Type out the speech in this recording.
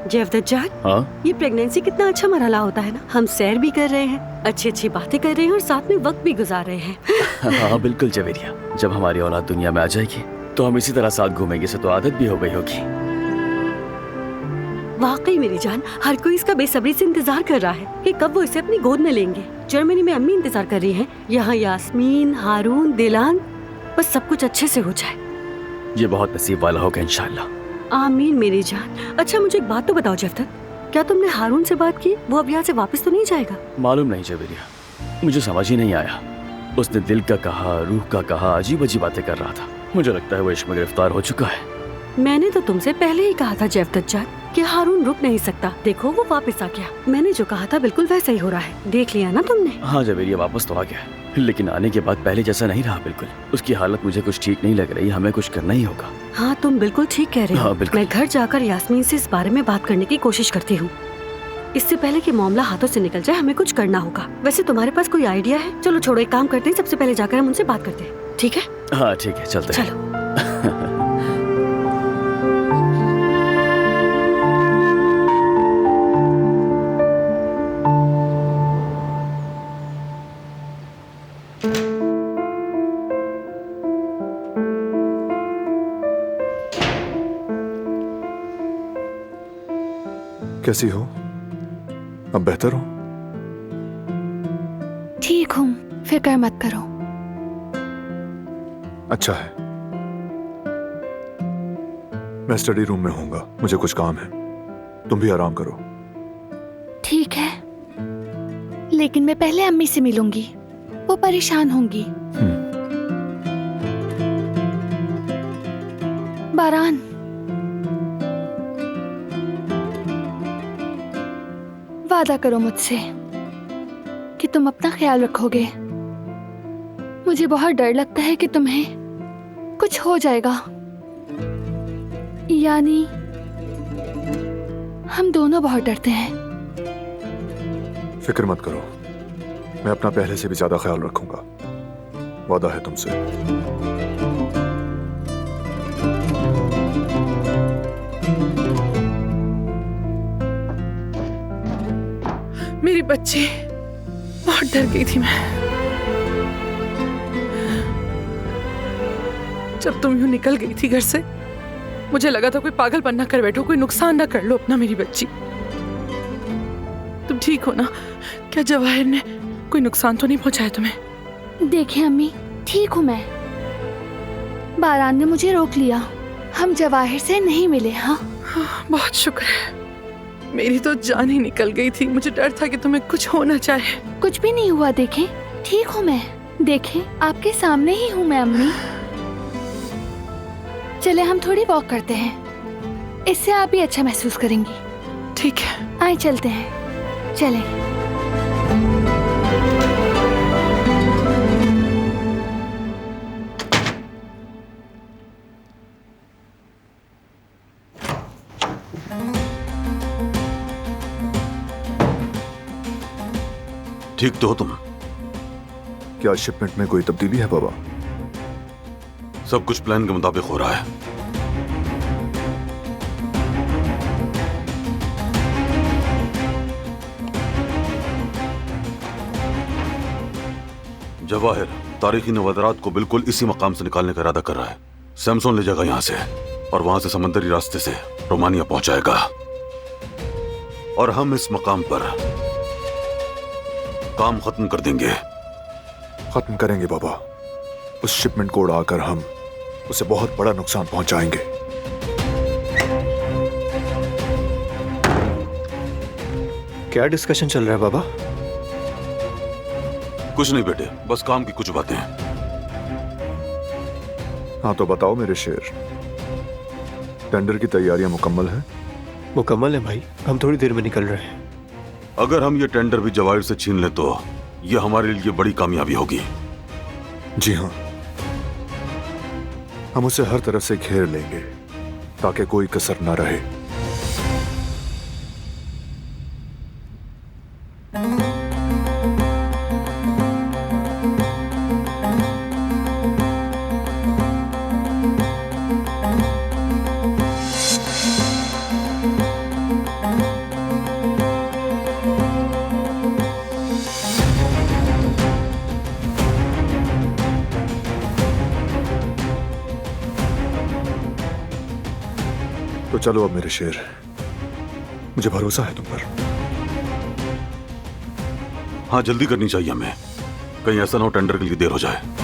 जयवदत जान, हाँ? ये प्रेगनेंसी कितना अच्छा मरहला होता है ना। हम सैर भी कर रहे हैं, अच्छी अच्छी बातें कर रहे हैं और साथ में वक्त भी गुजार रहे हैं। हाँ बिल्कुल जवेरिया, जब हमारी औलाद दुनिया में आ जाएगी तो हम इसी तरह साथ घूमेंगे, से तो आदत भी हो गई होगी। वाकई मेरी जान, हर कोई इसका बेसब्री से इंतजार कर रहा है कि कब वो इसे अपनी गोद में लेंगे। जर्मनी में अम्मी इंतजार कर रही हैं, यहाँ यास्मीन, हारून, दिलान, बस सब कुछ अच्छे से हो जाए। ये बहुत नसीब वाला होगा इंशाल्लाह। आमीन मेरी जान। अच्छा मुझे एक बात तो बताओ जयवदत, क्या तुमने हारून से बात की? वो अब यहाँ से वापस तो नहीं जाएगा? मालूम नहीं जवेरिया, मुझे समझ ही नहीं आया। उसने दिल का कहा, रूह का कहा, अजीब अजीब बातें कर रहा था। मुझे लगता है वो इश्क में गिरफ्तार हो चुका है। मैंने तो तुमसे पहले ही कहा था जयवदत जान कि हारून रुक नहीं सकता। देखो वो वापस आ गया। मैंने जो कहा था बिल्कुल वैसा ही हो रहा है। देख लिया ना तुमने? हाँ जवेरिया, वापस तो आ गया, लेकिन आने के बाद पहले जैसा नहीं रहा। बिल्कुल उसकी हालत मुझे कुछ ठीक नहीं लग रही। हमें कुछ करना ही होगा। हाँ तुम बिल्कुल ठीक कह रहे हो। हाँ, बिल्कुल। मैं घर जाकर यास्मीन से इस बारे में बात करने की कोशिश करती हूँ। इससे पहले कि मामला हाथों से निकल जाए हमें कुछ करना होगा। वैसे तुम्हारे पास कोई आइडिया है? चलो छोड़ो, एक काम करते हैं, सबसे पहले जाकर हम उनसे बात करते हैं। ठीक है? हाँ ठीक है, चलते हैं। चलो। कैसी हो? अब बेहतर हो? ठीक हूँ, फिक्र मत करो। अच्छा है। मैं स्टडी रूम में हूँगा, मुझे कुछ काम है। तुम भी आराम करो। ठीक है, लेकिन मैं पहले अम्मी से मिलूंगी, वो परेशान होंगी। बारान, वादा करो मुझसे कि तुम अपना ख्याल रखोगे। मुझे बहुत डर लगता है कि तुम्हें कुछ हो जाएगा, यानी हम दोनों बहुत डरते हैं। फिक्र मत करो, मैं अपना पहले से भी ज्यादा ख्याल रखूंगा, वादा है तुमसे। मेरी बच्ची, बहुत डर गई थी मैं जब तुम यूं निकल गई थी घर से। मुझे लगा था कोई पागलपन ना कर बैठो, कोई नुकसान ना कर लो अपना। मेरी बच्ची, तुम ठीक हो ना? क्या जवाहिर ने कोई नुकसान तो नहीं पहुंचाया तुम्हें? देखिए अम्मी, ठीक हूँ मैं। बारान ने मुझे रोक लिया, हम जवाहिर से नहीं मिले। हाँ, बहुत शुक्र है, मेरी तो जान ही निकल गई थी। मुझे डर था कि तुम्हें कुछ होना चाहे। कुछ भी नहीं हुआ। देखें, ठीक हूँ मैं। देखें, आपके सामने ही हूँ मैं अम्मी। चले हम थोड़ी वॉक करते हैं, इससे आप भी अच्छा महसूस करेंगी। ठीक है, आए चलते हैं, चलें। ठीक तो हो तुम? क्या शिपमेंट में कोई तब्दीली है बाबा? सब कुछ प्लान के मुताबिक हो रहा है। जवाहिर तारीखी नवादरात को बिल्कुल इसी मकाम से निकालने का इरादा कर रहा है। सैमसोन ले जाएगा यहां से और वहां से समंदरी रास्ते से रोमानिया पहुंचाएगा, और हम इस मकाम पर काम खत्म कर देंगे। खत्म करेंगे बाबा। उस शिपमेंट को उड़ाकर हम उसे बहुत बड़ा नुकसान पहुंचाएंगे। क्या डिस्कशन चल रहा है बाबा? कुछ नहीं बेटे, बस काम की कुछ बातें हैं। हाँ तो बताओ मेरे शेर, टेंडर की तैयारियां मुकम्मल हैं? मुकम्मल है भाई, हम थोड़ी देर में निकल रहे हैं। अगर हम ये टेंडर भी जवाहिर से छीन लें तो ये हमारे लिए बड़ी कामयाबी होगी। जी हाँ, हम उसे हर तरफ से घेर लेंगे ताकि कोई कसर न रहे। तो चलो अब मेरे शेर, मुझे भरोसा है तुम पर। हाँ, जल्दी करनी चाहिए हमें, कहीं ऐसा ना हो टेंडर के लिए देर हो जाए।